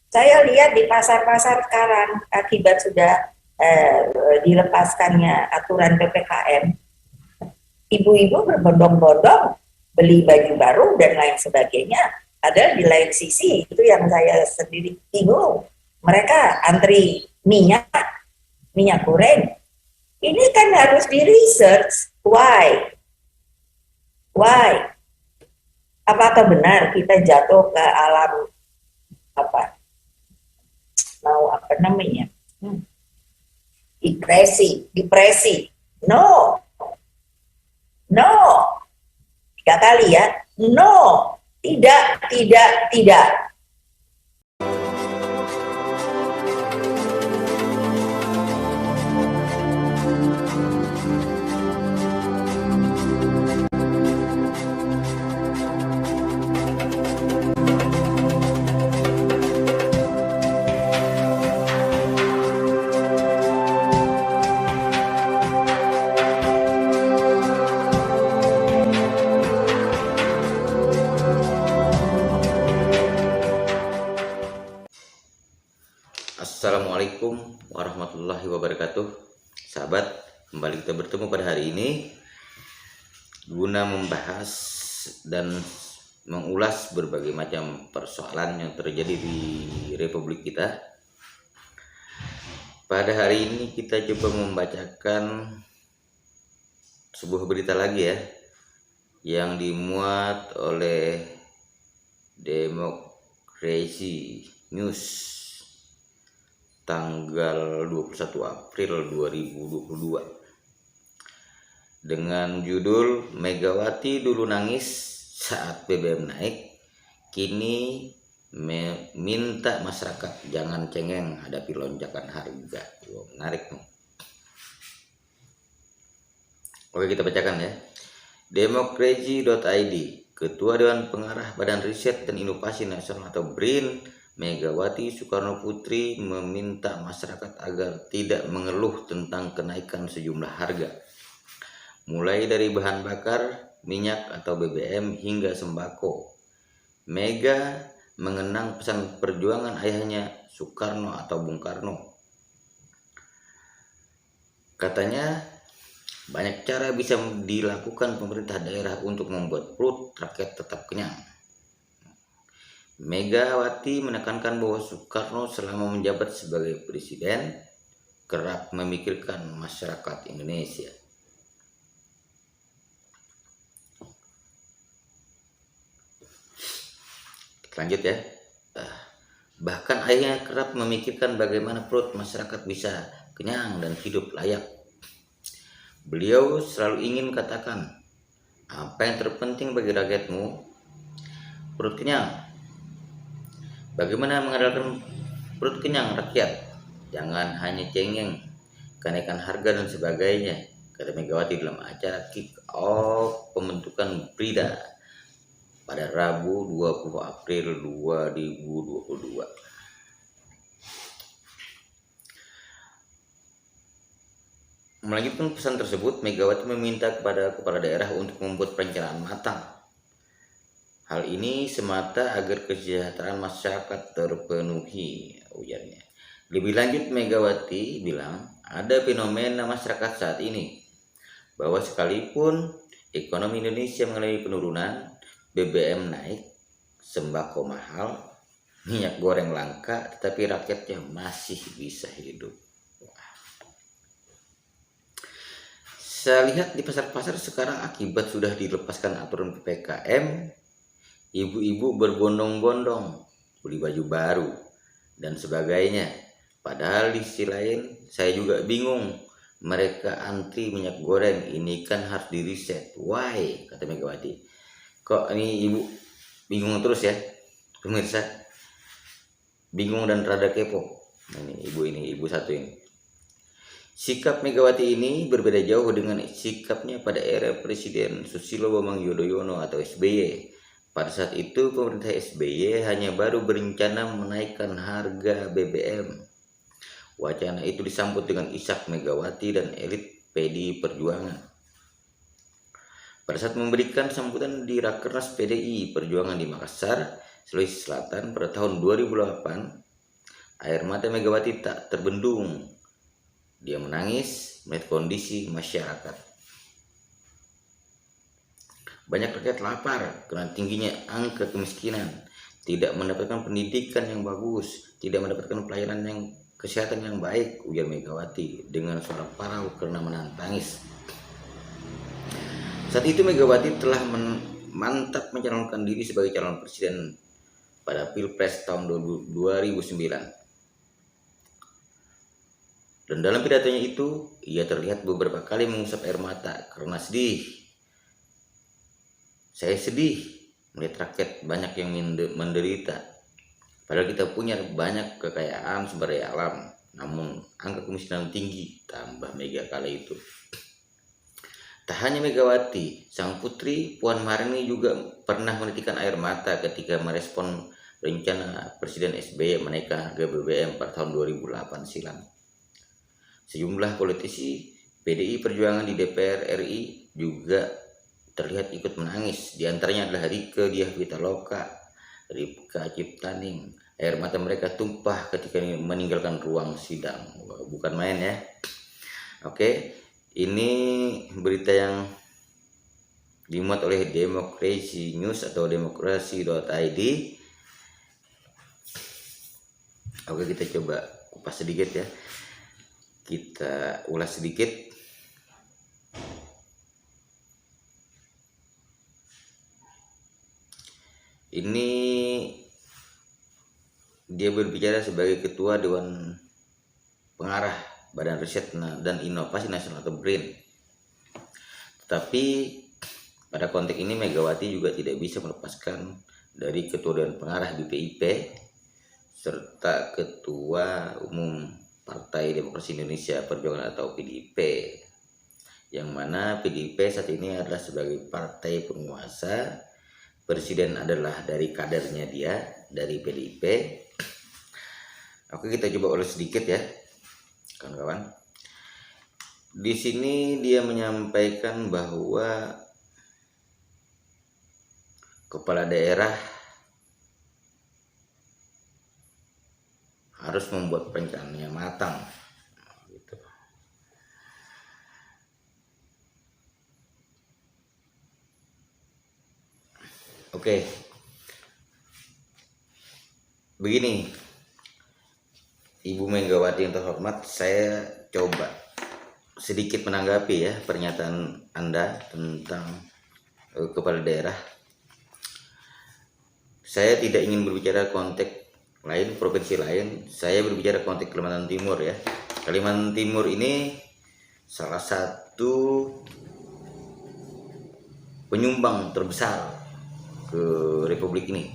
Saya lihat di pasar-pasar sekarang akibat sudah dilepaskannya aturan PPKM, ibu-ibu berbondong-bondong beli baju baru dan lain sebagainya. Ada di lain sisi itu yang saya sendiri bingung. Mereka antri minyak, minyak goreng. Ini kan harus di research. Why? Why? Apakah benar kita jatuh ke alam apa? Mau apa namanya? Depresi, depresi. No, no. 3 kali ya. No, tidak, tidak, tidak. Assalamualaikum warahmatullahi wabarakatuh. Sahabat, kembali kita bertemu pada hari ini guna membahas dan mengulas berbagai macam persoalan yang terjadi di Republik kita. Pada hari ini kita coba membacakan sebuah berita lagi ya, yang dimuat oleh Demokrasi News tanggal 21 April 2022 dengan judul Megawati dulu nangis saat BBM naik, kini minta masyarakat jangan cengeng hadapi lonjakan harga. Wow, menarik nih. Oke, kita bacakan ya. Demokrasi.id, Ketua Dewan Pengarah Badan Riset dan Inovasi Nasional atau BRIN Megawati Soekarno Putri meminta masyarakat agar tidak mengeluh tentang kenaikan sejumlah harga, mulai dari bahan bakar, minyak atau BBM hingga sembako. Mega mengenang pesan perjuangan ayahnya Soekarno atau Bung Karno. Katanya, banyak cara bisa dilakukan pemerintah daerah untuk membuat perut rakyat tetap kenyang. Megawati menekankan bahwa Soekarno selama menjabat sebagai presiden kerap memikirkan masyarakat Indonesia. Lanjut ya. Bahkan ayahnya kerap memikirkan bagaimana perut masyarakat bisa kenyang dan hidup layak. Beliau selalu ingin katakan, apa yang terpenting bagi rakyatmu? Perut kenyang. Bagaimana mengandalkan perut kenyang rakyat? Jangan hanya cengeng kenaikan harga dan sebagainya, kata Megawati dalam acara kick off pembentukan BRIDA pada Rabu 20 April 2022. Melanjutkan pesan tersebut, Megawati meminta kepada kepala daerah untuk membuat perencanaan matang. Hal ini semata agar kesejahteraan masyarakat terpenuhi, ujarnya. Lebih lanjut, Megawati bilang ada fenomena masyarakat saat ini, bahwa sekalipun ekonomi Indonesia mengalami penurunan, BBM naik, sembako mahal, minyak goreng langka, tetapi rakyatnya masih bisa hidup. Saya lihat di pasar-pasar sekarang akibat sudah dilepaskan aturan PPKM, ibu-ibu berbondong-bondong beli baju baru dan sebagainya. Padahal di sisi lain saya juga bingung, mereka antri minyak goreng, ini kan harus di riset. Why? Kata Megawati. Kok ini ibu bingung terus ya pemirsa, bingung dan rada kepo. Ini ibu satu ini. Sikap Megawati ini berbeda jauh dengan sikapnya pada era Presiden Susilo Bambang Yudhoyono atau SBY. Pada saat itu pemerintah SBY hanya baru berencana menaikkan harga BBM. Wacana itu disambut dengan isak Megawati dan elit PDI Perjuangan. Pada saat memberikan sambutan di Rakernas PDI Perjuangan di Makassar, Sulawesi Selatan pada tahun 2008, Air mata Megawati tak terbendung. Dia menangis melihat kondisi masyarakat. Banyak rakyat lapar karena tingginya angka kemiskinan, tidak mendapatkan pendidikan yang bagus, tidak mendapatkan pelayanan yang kesehatan yang baik, ujar Megawati dengan suara parau karena menangis. Saat itu Megawati telah mantap mencalonkan diri sebagai calon presiden pada Pilpres tahun 2009. Dan dalam pidatonya itu, ia terlihat beberapa kali mengusap air mata karena sedih. Saya sedih melihat rakyat banyak yang menderita. Padahal kita punya banyak kekayaan sumber daya alam, namun angka kemiskinan tinggi, tambah Mega kala itu. Tak hanya Megawati, sang putri Puan Maharani juga pernah menitikan air mata ketika merespon rencana Presiden SBY menaikkan harga BBM pada tahun 2008 silam. Sejumlah politisi PDI Perjuangan di DPR RI juga terlihat ikut menangis. Di antaranya adalah Rieke Diah Pitaloka, Ripka Ciptaning. Air mata mereka tumpah ketika meninggalkan ruang sidang. Bukan main ya. Oke. Ini berita yang dimuat oleh Demokrasi News atau demokrasi.id. Oke, kita coba kupas sedikit ya. Kita ulas sedikit. Ini dia berbicara sebagai Ketua Dewan Pengarah Badan Riset dan Inovasi Nasional atau BRIN. Tetapi pada konteks ini Megawati juga tidak bisa melepaskan dari Ketua Dewan Pengarah BPIP serta Ketua Umum Partai Demokrasi Indonesia Perjuangan atau PDIP, yang mana PDIP saat ini adalah sebagai partai penguasa. Presiden adalah dari kadernya dia, dari PDIP. Oke, kita coba ulas sedikit ya kawan-kawan. Di sini dia menyampaikan bahwa kepala daerah harus membuat perencanaan yang matang. Gitu. Oke, begini. Ibu Megawati yang terhormat, saya coba sedikit menanggapi ya pernyataan Anda tentang kepala daerah. Saya tidak ingin berbicara konteks lain, provinsi lain. Saya berbicara konteks Kalimantan Timur ya. Kalimantan Timur ini salah satu penyumbang terbesar ke Republik ini.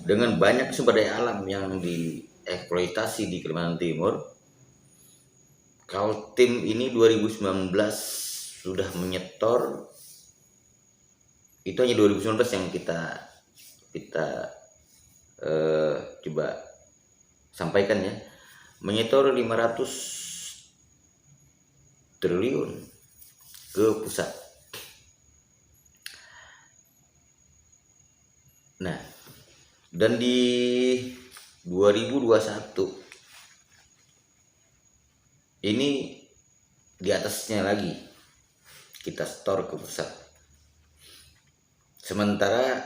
Dengan banyak sumber daya alam yang dieksploitasi di Kalimantan Timur, Kaltim ini 2019 sudah menyetor, itu hanya 2019 yang kita coba sampaikan ya, menyetor 500 triliun ke pusat. Nah, dan di 2021 ini di atasnya lagi kita store ke pusat. Sementara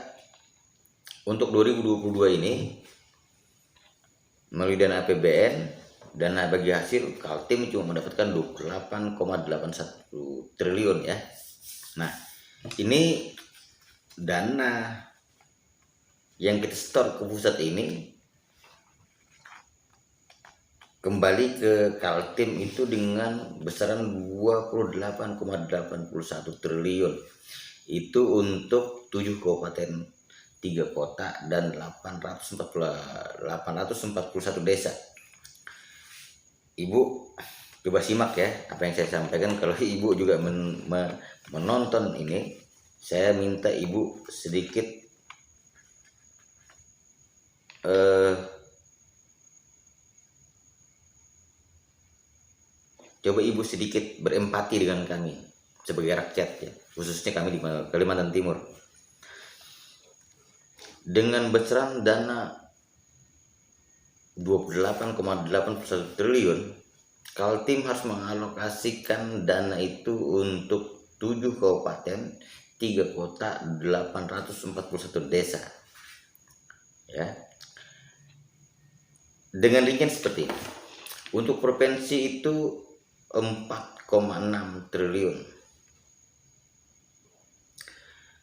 untuk 2022 ini melalui dana APBN, dana bagi hasil, Kaltim cuma mendapatkan 28,81 triliun ya. Nah, ini dana yang kita store ke pusat ini kembali ke Kaltim itu dengan besaran 28,81 triliun. Itu untuk 7 kabupaten, 3 kota dan 841 desa. Ibu coba simak ya apa yang saya sampaikan. Kalau ibu juga menonton ini, saya minta ibu sedikit coba ibu sedikit berempati dengan kami sebagai rakyat ya, khususnya kami di Kalimantan Timur. dengan besaran dana 28,81 triliun, Kaltim harus mengalokasikan dana itu untuk 7 kabupaten, 3 kota, 841 desa. Ya. Dengan ringkas seperti ini. Untuk provinsi itu 4,6 triliun.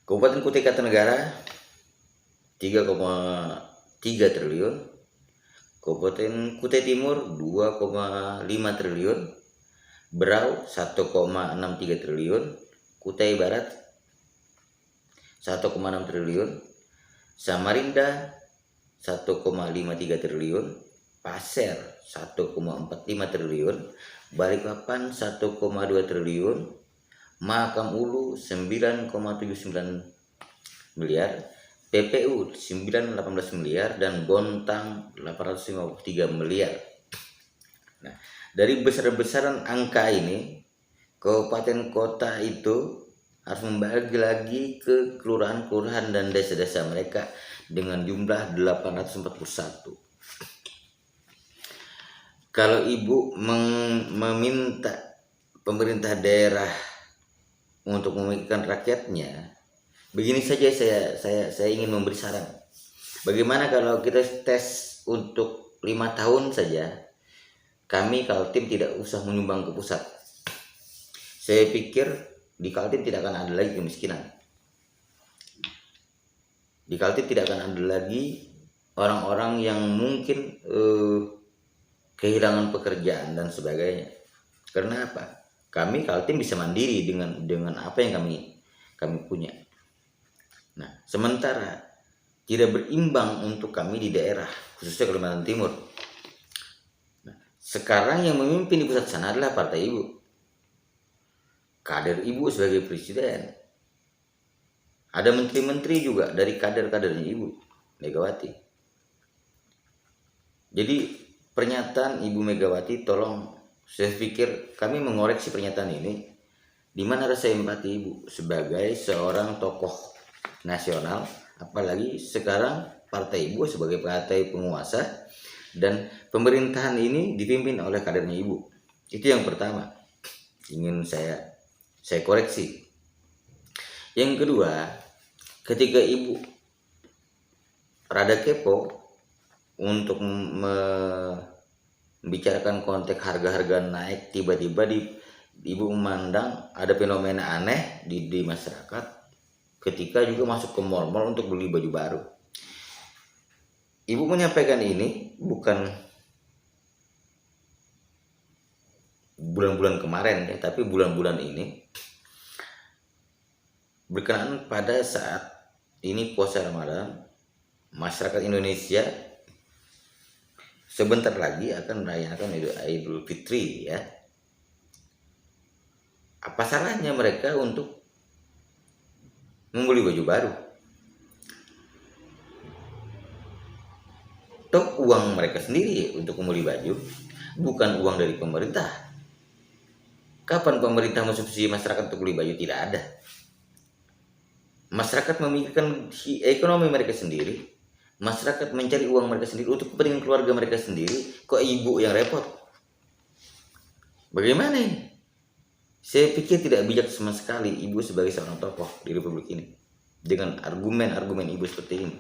Kabupaten Kutai Kartanegara 3,3 triliun. Kabupaten Kutai Timur 2,5 triliun. Berau 1,63 triliun. Kutai Barat 1,6 triliun. Samarinda 1,53 triliun. Pasir 1,45 triliun. Balikpapan 1,2 triliun. Mahakam Ulu 9,79 miliar. PPU 918 miliar dan Bontang 853 miliar. Nah, dari besar-besaran angka ini, kabupaten kota itu harus membagi lagi ke kelurahan-kelurahan dan desa-desa mereka dengan jumlah 841. Kalau Ibu meminta pemerintah daerah untuk memikirkan rakyatnya, begini saja saya ingin memberi saran. Bagaimana kalau kita tes untuk 5 tahun saja, kami Kaltim tidak usah menyumbang ke pusat. Saya pikir di Kaltim tidak akan ada lagi kemiskinan. Di Kaltim tidak akan ada lagi orang-orang yang mungkin kehilangan pekerjaan dan sebagainya. Karena apa? Kami Kaltim bisa mandiri dengan apa yang kami punya. Nah, sementara tidak berimbang untuk kami di daerah, khususnya Kalimantan Timur. Nah, sekarang yang memimpin di pusat sana adalah partai Ibu. Kader Ibu sebagai presiden. Ada menteri-menteri juga dari kader-kadernya Ibu Megawati. Jadi pernyataan Ibu Megawati, tolong, saya pikir kami mengoreksi pernyataan ini. Di mana rasa empati Ibu sebagai seorang tokoh nasional, apalagi sekarang partai Ibu sebagai partai penguasa dan pemerintahan ini dipimpin oleh kadernya Ibu. Itu yang pertama ingin saya koreksi. Yang kedua, ketika Ibu rada kepo untuk membicarakan konteks harga-harga naik, tiba-tiba Ibu memandang ada fenomena aneh di masyarakat ketika juga masuk ke mall-mall untuk beli baju baru. Ibu menyampaikan ini bukan bulan-bulan kemarin ya, tapi bulan-bulan ini berkenaan pada saat ini puasa Ramadan. Masyarakat Indonesia sebentar lagi akan merayakan Idul Fitri ya. Apa salahnya mereka untuk membeli baju baru? Toh uang mereka sendiri untuk membeli baju, bukan uang dari pemerintah. Kapan pemerintah mensubsidi masyarakat untuk beli baju? Tidak ada. Masyarakat memikirkan ekonomi mereka sendiri. Masyarakat mencari uang mereka sendiri untuk kepentingan keluarga mereka sendiri. Kok Ibu yang repot? Bagaimana ini? Saya pikir tidak bijak sama sekali Ibu sebagai seorang tokoh di Republik ini dengan argumen-argumen Ibu seperti ini.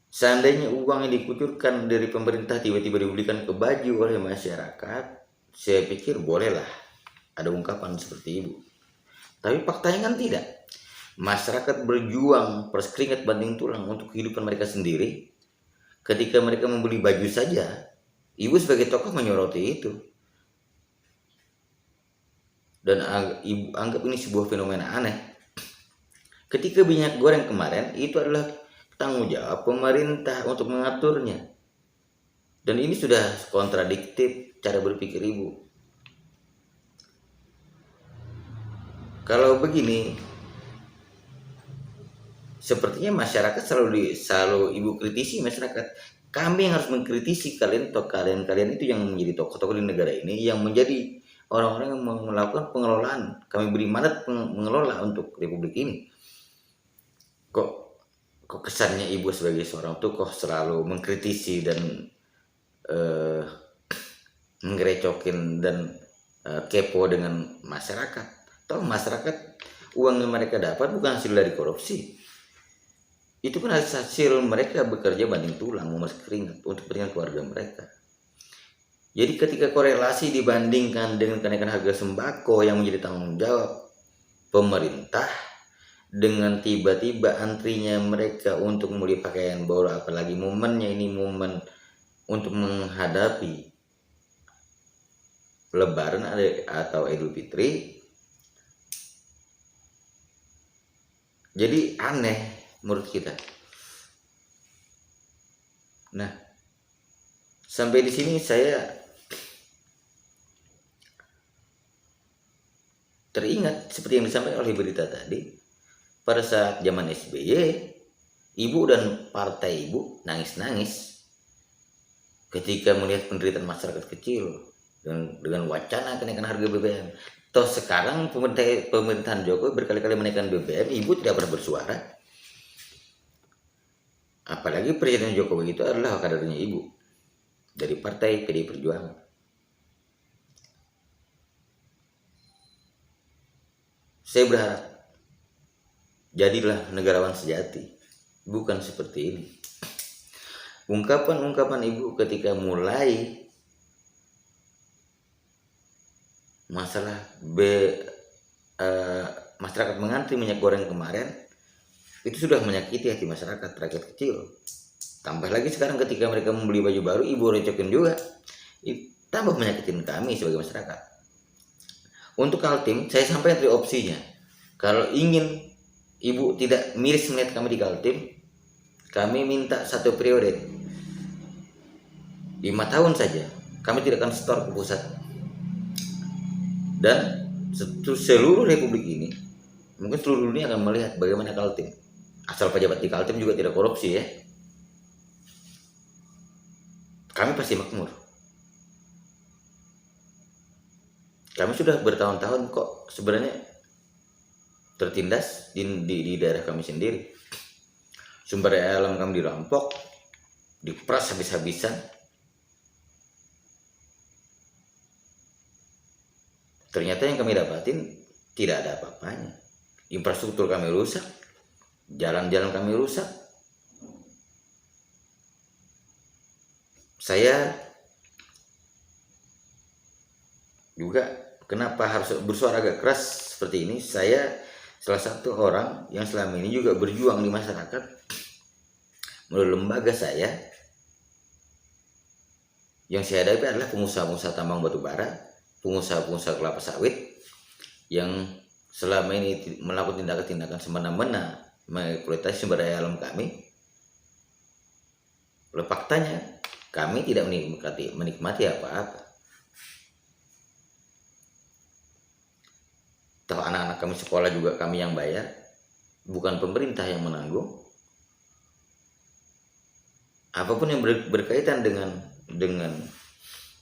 Seandainya uang yang dikucurkan dari pemerintah tiba-tiba dibelikan ke baju oleh masyarakat, saya pikir bolehlah ada ungkapan seperti Ibu. Tapi faktanya kan tidak. Masyarakat berjuang perskeringat banting tulang untuk kehidupan mereka sendiri. Ketika mereka membeli baju saja, Ibu sebagai tokoh menyoroti itu. Dan Ibu anggap ini sebuah fenomena aneh. Ketika minyak goreng kemarin, itu adalah tanggung jawab pemerintah untuk mengaturnya. Dan ini sudah kontradiktif cara berpikir Ibu. Kalau begini, sepertinya masyarakat selalu Ibu kritisi masyarakat. Kami yang harus mengkritisi kalian itu yang menjadi tokoh-tokoh di negara ini, yang menjadi orang-orang yang melakukan pengelolaan. Kami beri mandat mengelola untuk Republik ini. kok kok kesannya ibu sebagai seorang tokoh selalu mengkritisi dan eh, menggerecokin dan kepo dengan masyarakat. Toh masyarakat uang yang mereka dapat bukan hasil dari korupsi. Itu kan hasil mereka bekerja banting tulang, memeras keringat untuk kepentingan keluarga mereka. Jadi ketika korelasi dibandingkan dengan kenaikan harga sembako yang menjadi tanggung jawab pemerintah, dengan tiba-tiba antrinya mereka untuk membeli pakaian baru, apalagi momennya ini momen untuk menghadapi Lebaran atau Idul Fitri, jadi aneh menurut kita. Nah, sampai di sini saya teringat seperti yang disampaikan oleh berita tadi, pada saat zaman SBY, ibu dan partai ibu nangis-nangis ketika melihat penderitaan masyarakat kecil dengan wacana kenaikan harga BBM. Toh sekarang pemerintahan Jokowi berkali-kali menaikkan BBM, ibu tidak pernah bersuara. Apalagi Presiden Jokowi itu adalah kadernya ibu dari partai PDI Perjuangan. Saya berharap jadilah negarawan sejati, bukan seperti ini. Ungkapan-ungkapan ibu ketika mulai masalah masyarakat mengantri minyak goreng kemarin, itu sudah menyakiti hati masyarakat, rakyat kecil. Tambah lagi sekarang ketika mereka membeli baju baru, ibu recokin juga, tambah menyakitin kami sebagai masyarakat. Untuk Kaltim, saya sampaikan dari opsinya. Kalau ingin ibu tidak miris melihat kami di Kaltim, kami minta 1 periode 5 tahun saja. Kami tidak akan setor ke pusat. Dan seluruh republik ini, mungkin seluruh dunia akan melihat bagaimana Kaltim. Asal pejabat di Kaltim juga tidak korupsi ya. Kami pasti makmur. Kami sudah bertahun-tahun kok sebenarnya tertindas di daerah kami sendiri. Sumber daya alam kami dirampok, diperas habis-habisan. Ternyata yang kami dapatin tidak ada apa-apanya. Infrastruktur kami rusak, jalan-jalan kami rusak. Saya juga kenapa harus bersuara agak keras seperti ini? Saya salah satu orang yang selama ini juga berjuang di masyarakat melalui lembaga saya. Yang saya hadapi adalah pengusaha-pengusaha tambang batu bara, pengusaha-pengusaha kelapa sawit yang selama ini melakukan tindakan-tindakan semena-mena mengeksploitasi sumber daya alam kami. Faktanya kami tidak menikmati apa-apa. Toh anak-anak kami sekolah juga kami yang bayar, bukan pemerintah yang menanggung. Apapun yang berkaitan dengan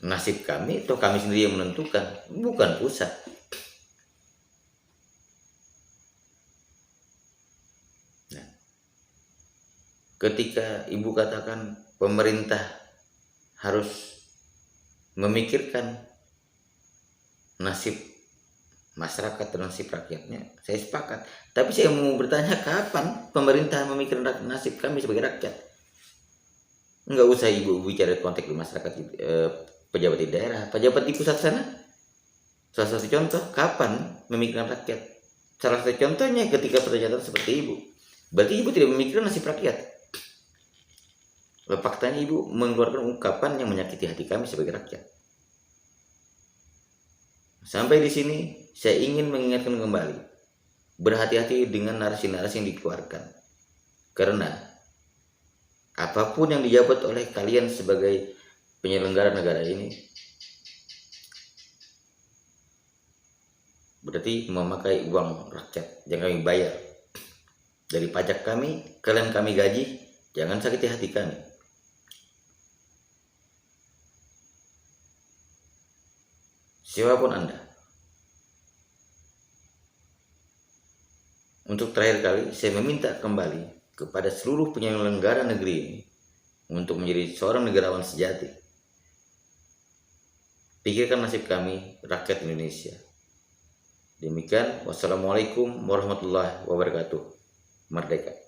nasib kami, toh kami sendiri yang menentukan, bukan pusat. Nah, ketika ibu katakan pemerintah harus memikirkan nasib masyarakat dan nasib rakyatnya, saya sepakat. Tapi saya mau bertanya, kapan pemerintah memikirkan nasib kami sebagai rakyat? Enggak usah ibu bicara konteks di masyarakat, pejabat di daerah, pejabat di pusat sana. Salah satu contoh, kapan memikirkan rakyat? Salah satu contohnya ketika pernyataan seperti ibu. Berarti ibu tidak memikirkan nasib rakyat. Faktanya ibu mengeluarkan ungkapan yang menyakiti hati kami sebagai rakyat. Sampai di sini saya ingin mengingatkan kembali, berhati-hati dengan narasi-narasi yang dikeluarkan. Karena apapun yang dijabat oleh kalian sebagai penyelenggara negara ini, berarti memakai uang rakyat yang kami bayar. Dari pajak kami, kalian kami gaji, jangan sakiti hati kami. Siapapun Anda, untuk terakhir kali saya meminta kembali kepada seluruh penyelenggara negeri ini untuk menjadi seorang negarawan sejati. Pikirkan nasib kami, rakyat Indonesia. Demikian, wassalamualaikum warahmatullahi wabarakatuh. Merdeka.